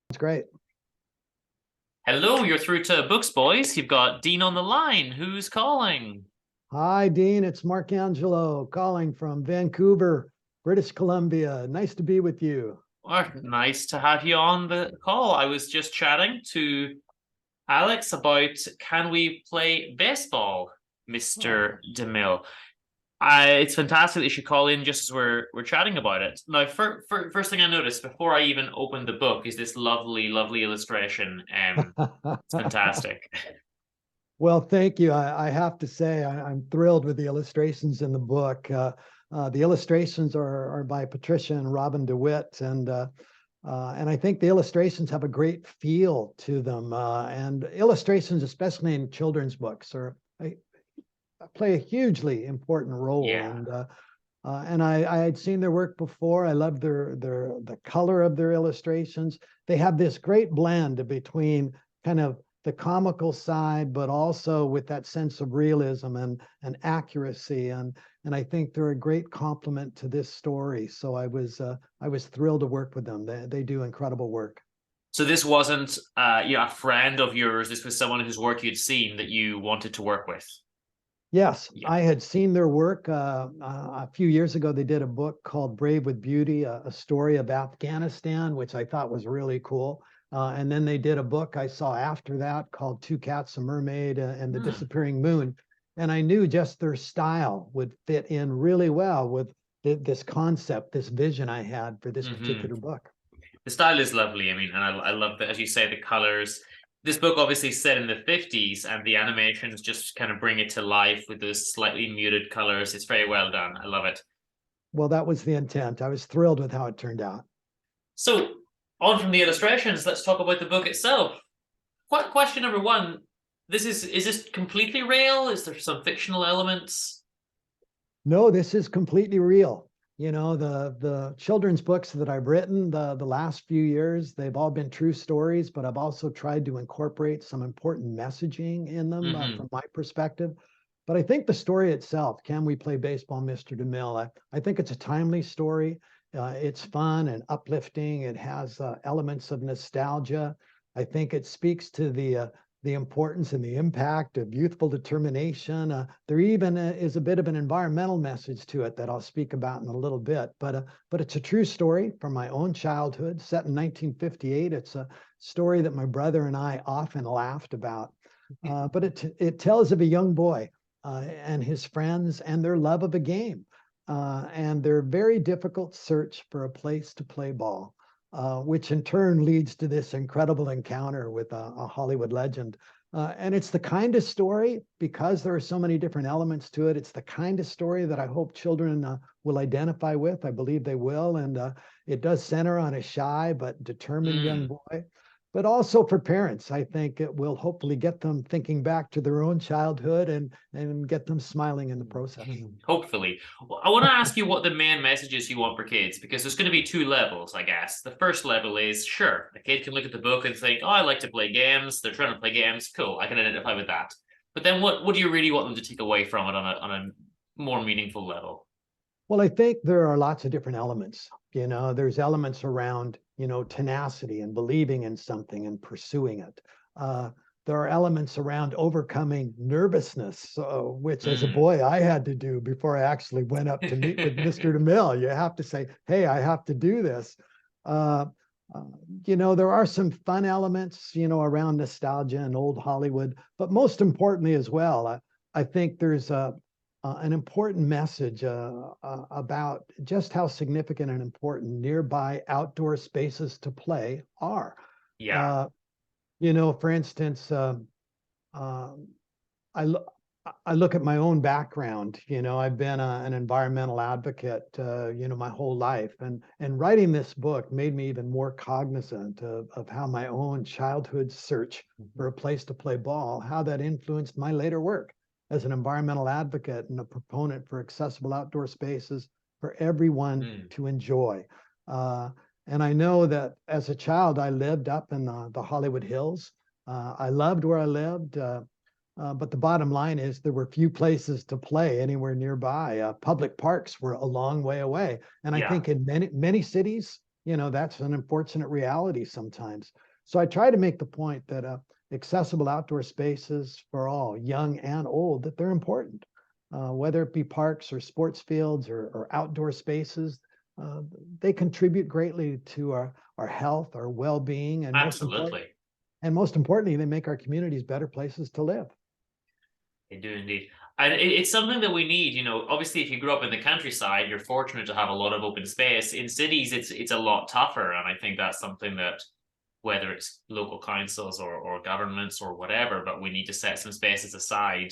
It's great. Hello, you're through to Books Boys. You've got Dean on the line. Who's calling? Hi, Dean. It's Mark Angelo calling from Vancouver, British Columbia. Nice to be with you. Oh, nice to have you on the call. I was just chatting to Alex about can we play baseball, Mr. Oh, DeMille. It's fantastic that you should call in just as we're chatting about it. Now, first thing I noticed before I even opened the book is this lovely, lovely illustration. It's fantastic. well, thank you. I have to say, I'm thrilled with the illustrations in the book. The illustrations are by Patricia and Robin DeWitt, and I think the illustrations have a great feel to them. And illustrations, especially in children's books, play a hugely important role. Yeah. And I had seen their work before. I loved the color of their illustrations. They have this great blend between kind of the comical side, but also with that sense of realism and accuracy. And I think they're a great complement to this story. So I was thrilled to work with them. They do incredible work. So this wasn't a friend of yours. This was someone whose work you'd seen that you wanted to work with. Yes, Yeah. I had seen their work a few years ago. They did a book called Brave with Beauty, a story of Afghanistan, which I thought was really cool. And then they did a book I saw after that called Two Cats, a Mermaid, and the Hmm. Disappearing Moon. And I knew just their style would fit in really well with this concept, this vision I had for this Hmm. particular book. The style is lovely. I mean, and I love that, as you say, the colors. This book obviously set in the 50s, and the animations just kind of bring it to life with those slightly muted colors. It's very well done. I love it. Well, that was the intent. I was thrilled with how it turned out. So, on from the illustrations, let's talk about the book itself. Question number one: is this completely real? Is there some fictional elements? No, this is completely real. You know, the children's books that I've written the last few years, they've all been true stories, but I've also tried to incorporate some important messaging in them Hmm. from my perspective. But I think the story itself, Can We Play Baseball, Mr. DeMille? I think it's a timely story. It's fun and uplifting. It has elements of nostalgia. I think it speaks to the importance and the impact of youthful determination. There even is a bit of an environmental message to it that I'll speak about in a little bit. But it's a true story from my own childhood, set in 1958. It's a story that my brother and I often laughed about. But it tells of a young boy and his friends and their love of a game and their very difficult search for a place to play ball which in turn leads to this incredible encounter with a Hollywood legend. And it's the kind of story, because there are so many different elements to it, it's the kind of story that I hope children will identify with. I believe they will. And it does center on a shy but determined young Mm. boy. But also for parents, I think it will hopefully get them thinking back to their own childhood and get them smiling in the process. Hopefully. Well, I want to ask you what the main message is you want for kids, because there's going to be two levels, I guess. The first level is sure, a kid can look at the book and think, oh, I like to play games. They're trying to play games. Cool. I can identify with that. But then what do you really want them to take away from it on a more meaningful level? Well, I think there are lots of different elements. You know, there's elements around, tenacity and believing in something and pursuing it. Uh, there are elements around overcoming nervousness, which as a Mm. boy I had to do before I actually went up to meet with Mr. DeMille. You have to say, hey, I have to do this. Uh, uh, there are some fun elements, around nostalgia and old Hollywood, but most importantly as well, I think there's an important message about just how significant and important nearby outdoor spaces to play are. Yeah. Uh, for instance, um, I, lo- I look at my own background. I've been an environmental advocate, my whole life, and writing this book made me even more cognizant of how my own childhood search for a place to play ball, how that influenced my later work as an environmental advocate and a proponent for accessible outdoor spaces for everyone Mm. to enjoy. Uh, and I know that as a child, I lived up in the Hollywood Hills. I loved where I lived. But the bottom line is there were few places to play anywhere nearby. Public parks were a long way away. And I Yeah. think in many cities, that's an unfortunate reality sometimes. So I try to make the point that accessible outdoor spaces for all, young and old, that they're important, whether it be parks or sports fields or outdoor spaces. They contribute greatly to our health, our well-being, and Absolutely. most importantly, they make our communities better places to live. They do indeed. And it's something that we need, obviously if you grew up in the countryside, you're fortunate to have a lot of open space. In cities, it's a lot tougher. And I think that's something that, whether it's local councils or governments or whatever, but we need to set some spaces aside,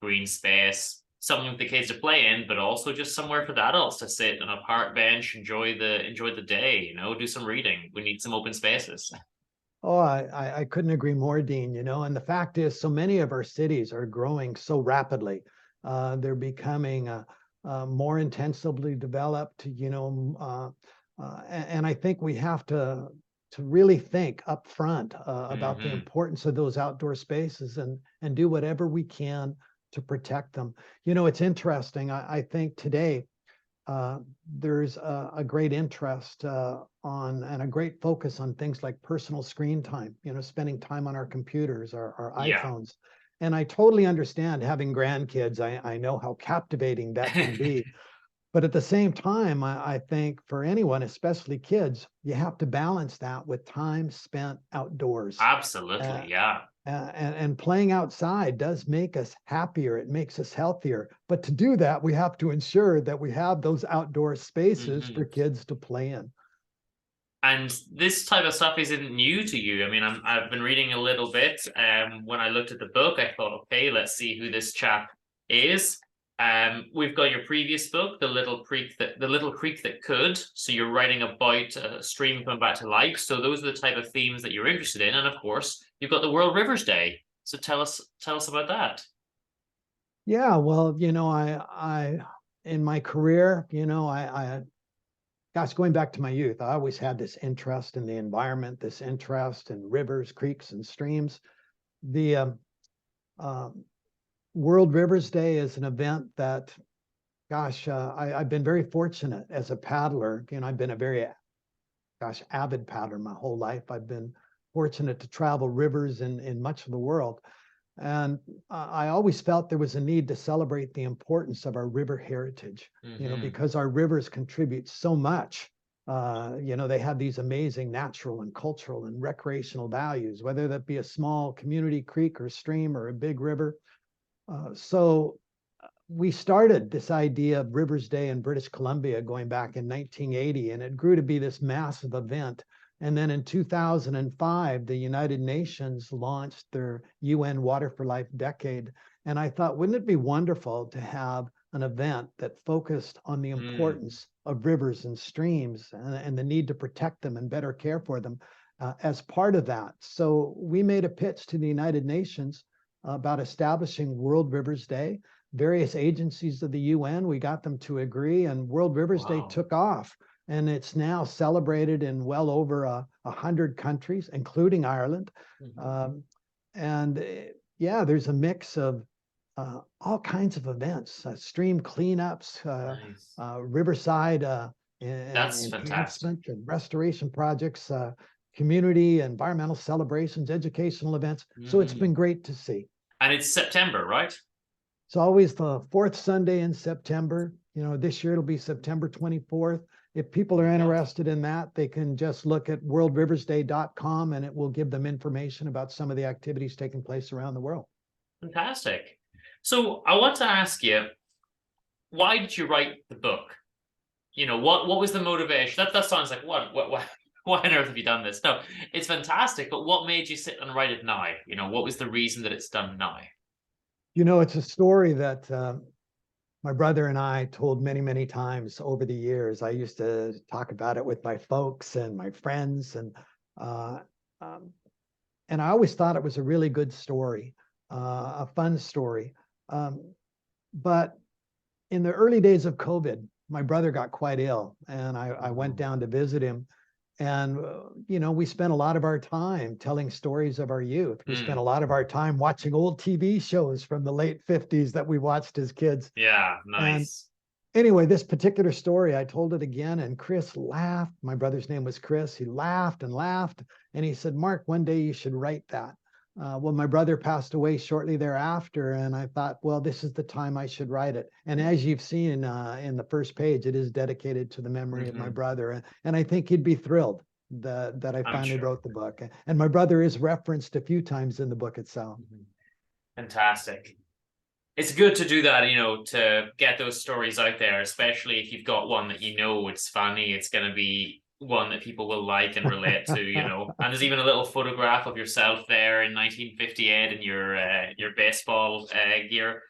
green space, something for the kids to play in, but also just somewhere for the adults to sit on a park bench, enjoy the day, do some reading. We need some open spaces. Oh, I couldn't agree more, Dean, and the fact is so many of our cities are growing so rapidly. They're becoming more intensively developed, and I think we have to really think up front about the importance of those outdoor spaces and do whatever we can to protect them. It's interesting. I think today there's a great interest and a great focus on things like personal screen time, spending time on our computers, our Yeah. iPhones. And I totally understand having grandkids. I know how captivating that can be. But at the same time, I think for anyone, especially kids, you have to balance that with time spent outdoors. Absolutely. Yeah. And playing outside does make us happier. It makes us healthier. But to do that, we have to ensure that we have those outdoor spaces for kids to play in. And this type of stuff isn't new to you. I mean, I've been reading a little bit. When I looked at the book, I thought, okay, let's see who this chap is. We've got your previous book, The Little Creek That Could. So you're writing about a stream coming back to life. So those are the type of themes that you're interested in. And of course, you've got the World Rivers Day. So tell us about that. Yeah, well, I in my career, gosh, going back to my youth, I always had this interest in the environment, this interest in rivers, creeks, and streams. The World Rivers Day is an event that, gosh, I've been very fortunate as a paddler. I've been a very, avid paddler my whole life. I've been fortunate to travel rivers in much of the world. And I always felt there was a need to celebrate the importance of our river heritage, because our rivers contribute so much. They have these amazing natural and cultural and recreational values, whether that be a small community creek or stream or a big river. So we started this idea of Rivers Day in British Columbia going back in 1980, and it grew to be this massive event. And then in 2005, the United Nations launched their UN Water for Life decade. And I thought, wouldn't it be wonderful to have an event that focused on the importance of rivers and streams and the need to protect them and better care for them as part of that? So we made a pitch to the United Nations about establishing World Rivers Day. Various agencies of the UN, we got them to agree, and World Rivers Day took off. And it's now celebrated in well over 100 countries, including Ireland. There's a mix of all kinds of events, stream cleanups, riverside enhancement and restoration projects, community, environmental celebrations, educational events. So it's been great to see. And it's September, right? It's always the fourth Sunday in September. This year it'll be September 24th. If people are interested in that, they can just look at worldriversday.com and it will give them information about some of the activities taking place around the world. Fantastic. So I want to ask you, why did you write the book? What was the motivation? That sounds like, why on earth have you done this? No, it's fantastic. But what made you sit and write it now? What was the reason that it's done now? It's a story that my brother and I told many, many times over the years. I used to talk about it with my folks and my friends, and I always thought it was a really good story, a fun story. But in the early days of COVID, my brother got quite ill, and I went down to visit him. And, we spent a lot of our time telling stories of our youth. We spent a lot of our time watching old TV shows from the late 50s that we watched as kids. Yeah, nice. Anyway, this particular story, I told it again, and Chris laughed. My brother's name was Chris. He laughed and laughed, and he said, "Mark, one day you should write that." Well, my brother passed away shortly thereafter, and I thought, well, this is the time I should write it. And as you've seen in the first page, it is dedicated to the memory of my brother, and I think he'd be thrilled that I I'm finally sure. wrote the book. And my brother is referenced a few times in the book itself. Fantastic. It's good to do that, you know, to get those stories out there, especially if you've got one that you know it's funny, it's going to be one that people will like and relate to, you know. And there's even a little photograph of yourself there in 1958 in your baseball gear.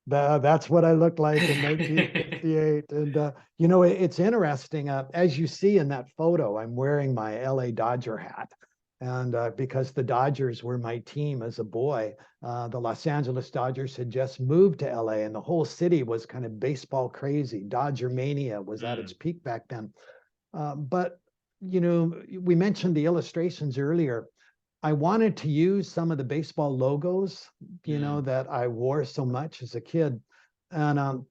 That's what I looked like in 1958. And, you know, it's interesting. As you see in that photo, I'm wearing my LA Dodger hat. And because the Dodgers were my team as a boy, the Los Angeles Dodgers had just moved to LA, and the whole city was kind of baseball crazy. Dodger mania was at its peak back then. But, you know, we mentioned the illustrations earlier. I wanted to use some of the baseball logos, you know, that I wore so much as a kid. And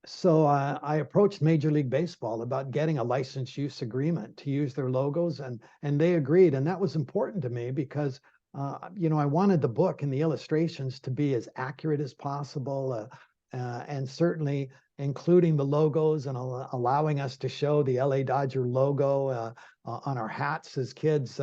so I approached Major League Baseball about getting a license use agreement to use their logos, and they agreed. And that was important to me because, you know, I wanted the book and the illustrations to be as accurate as possible, and certainly including the logos and allowing us to show the LA Dodger logo on our hats as kids.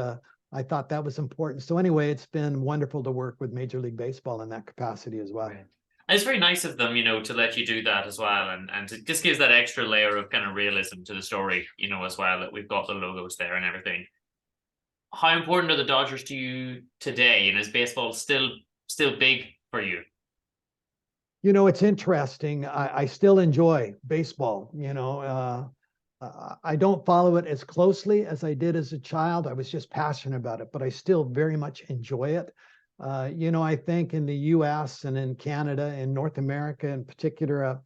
I thought that was important. So anyway, it's been wonderful to work with Major League Baseball in that capacity as well. Right. And it's very nice of them, you know, to let you do that as well. And it just gives that extra layer of kind of realism to the story, you know, as well, that we've got the logos there and everything. How important are the Dodgers to you today? And is baseball still big for you? You know, it's interesting. I still enjoy baseball. You know, I don't follow it as closely as I did as a child. I was just passionate about it, but I still very much enjoy it. You know, I think in the US and in Canada, in North America in particular,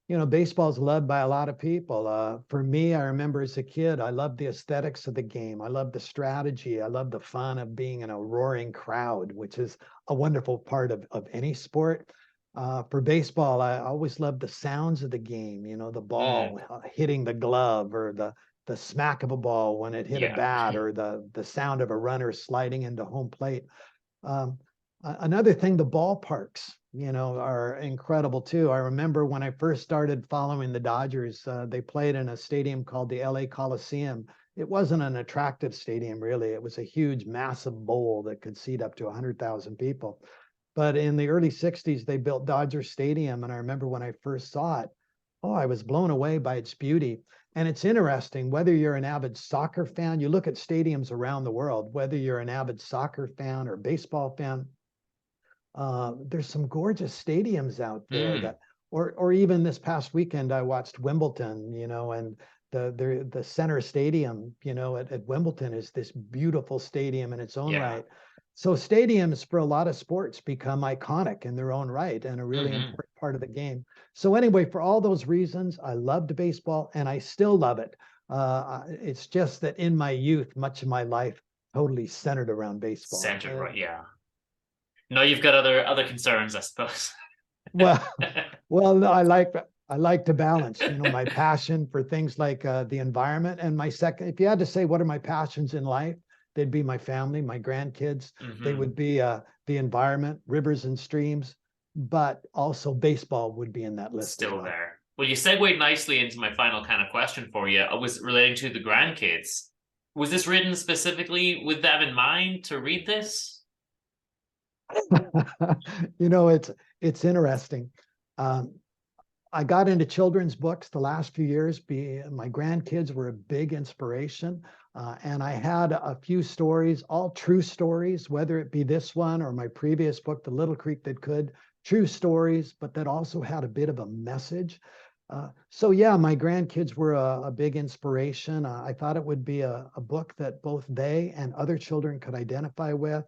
you know, baseball is loved by a lot of people. For me, I remember as a kid, I loved the aesthetics of the game. I loved the strategy. I loved the fun of being in a roaring crowd, which is a wonderful part of any sport. For baseball, I always loved the sounds of the game, you know, the ball hitting the glove, or the smack of a ball when it hit a Yeah. bat, or the sound of a runner sliding into home plate. Another thing, the ballparks, you know, are incredible too. I remember when I first started following the Dodgers, they played in a stadium called the LA Coliseum. It wasn't an attractive stadium, really. It was a huge, massive bowl that could seat up to 100,000 people. But in the early 60s, they built Dodger Stadium. And I remember when I first saw it, oh, I was blown away by its beauty. And it's interesting, whether you're an avid soccer fan, you look at stadiums around the world, whether you're an avid soccer fan or baseball fan, there's some gorgeous stadiums out there that, or even this past weekend, I watched Wimbledon, you know, and the center stadium, you know, at Wimbledon is this beautiful stadium in its own right. So stadiums for a lot of sports become iconic in their own right and a really important part of the game. So anyway, for all those reasons, I loved baseball and I still love it. It's just that in my youth, much of my life totally centered around baseball. Centered, right? Yeah. No, you've got other concerns, I suppose. Well, no, I like to balance, you know, my passion for things like the environment, and my second, if you had to say what are my passions in life, they'd be my family, my grandkids. They would be the environment, rivers and streams, but also baseball would be in that list. Still there. Well, you segued nicely into my final kind of question for you. I was relating to the grandkids. Was this written specifically with them in mind to read this? You know, it's interesting. I got into children's books the last few years. My grandkids were a big inspiration. And I had a few stories, all true stories, whether it be this one or my previous book, The Little Creek That Could, true stories, but that also had a bit of a message. So yeah, my grandkids were a big inspiration. I thought it would be a book that both they and other children could identify with.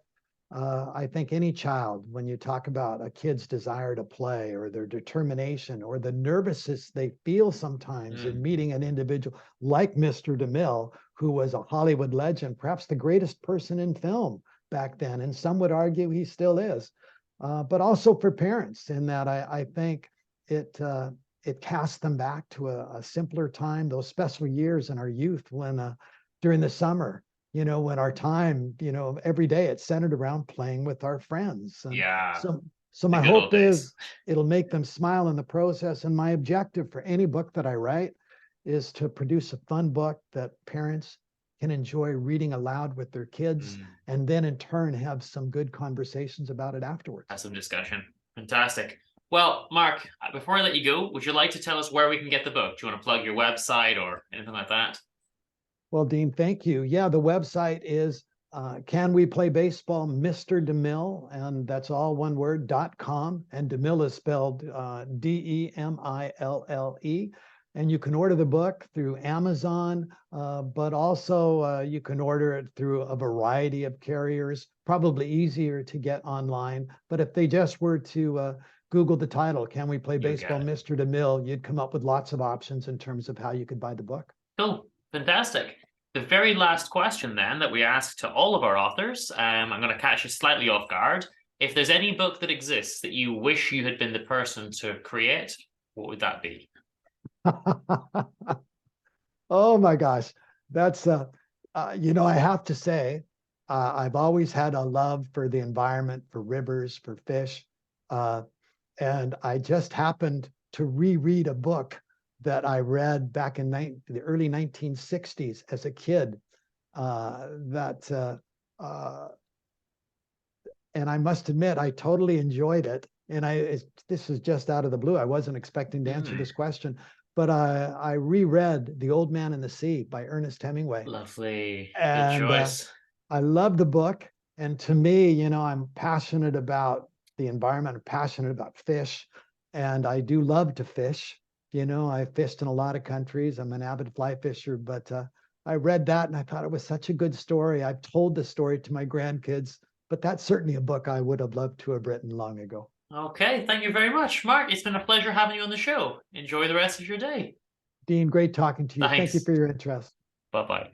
I think any child, when you talk about a kid's desire to play or their determination or the nervousness they feel sometimes in meeting an individual like Mr. DeMille, who was a Hollywood legend, perhaps the greatest person in film back then, and some would argue he still is, but also for parents, in that I think it it casts them back to a simpler time, those special years in our youth when during the summer, when our time, every day it's centered around playing with our friends. And Yeah, so the my good old hope days. is it'll make them smile in the process. And my objective for any book that I write is to produce a fun book that parents can enjoy reading aloud with their kids, Mm, and then in turn have some good conversations about it have afterwards. some discussion. Fantastic. Well, Mark, before I let you go, would you like to tell us where we can get the book? Do you want to plug your website or anything like that? Well, Dean, thank you. Yeah, the website is Can We Play Baseball, Mr. DeMille, and that's all one word, .com. And DeMille is spelled DeMille. And you can order the book through Amazon, but also you can order it through a variety of carriers, probably easier to get online. But if they just were to Google the title, Can We Play You'll get Baseball, it. Mr. DeMille, you'd come up with lots of options in terms of how you could buy the book. Cool. Fantastic. The very last question then that we ask to all of our authors, I'm going to catch you slightly off guard. If there's any book that exists that you wish you had been the person to create, what would that be? Oh my gosh, that's I have to say, I've always had a love for the environment, for rivers, for fish, uh, and I just happened to reread a book that I read back in the early 1960s as a kid. That and I must admit, I totally enjoyed it. And this is just out of the blue. I wasn't expecting to answer Mm, this question, but I reread The Old Man and the Sea by Ernest Hemingway, lovely. Good and choice. I love the book. And to me, I'm passionate about the environment. I'm passionate about fish, and I do love to fish. I fished in a lot of countries. I'm an avid fly fisher, but I read that and I thought it was such a good story. I've told the story to my grandkids, but that's certainly a book I would have loved to have written long ago. Okay, thank you very much, Mark. It's been a pleasure having you on the show. Enjoy the rest of your day. Dean, great talking to you. Thank you Thanks. for your interest. Bye bye.